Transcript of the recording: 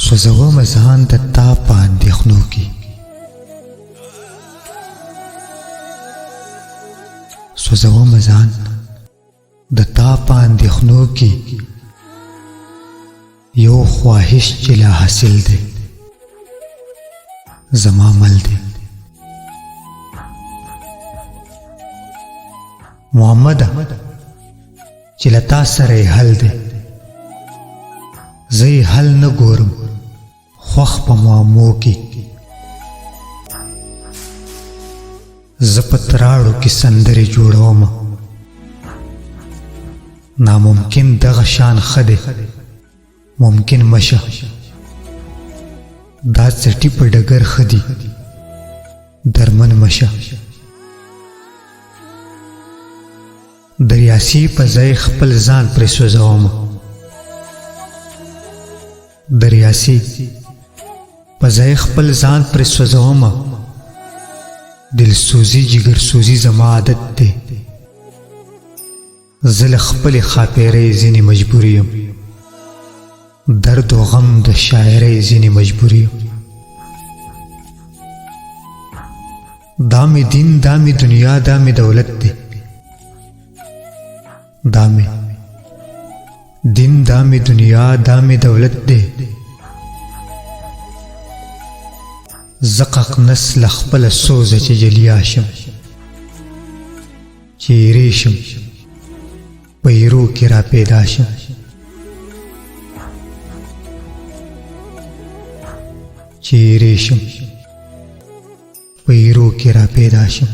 سوځوم ځان د تا په اندېښنو کې، سوځوم ځان د تا په اندېښنو کې، یو خواهش چې لا حاصل دی زما مل دی. محمده چې له تا سره یې حل دی، زه یې حل نه ګورم خوښ په معامو کې. زه په تراړو کې سندرې جوړوم، ناممکن دغه شان ښه دی ممکن مشه. دا څټي په ډګر ښه دي درمن مشه. د ریاسي په ځای خپل ځان پرې سوځوم، د ریاسي په ځای خپل ځان پرې سوځوم. دلسوزي جګرسوزي زما عادت دی، زه له خپلې ښاپېرۍ ځینې مجبور یم، درد و غم د شاعرۍ ځینې مجبور یم. دا مې دین دا مې دنیا دا مې دولت دی، دا مې دین دا مې دنیا دا مې دولت دی. زقق نس لخپل سوزه چې جلیا شم، چې ایرې شم په ایرو کې را پیدا شم. چې ایرې شم په ایرو کې را پیدا شم.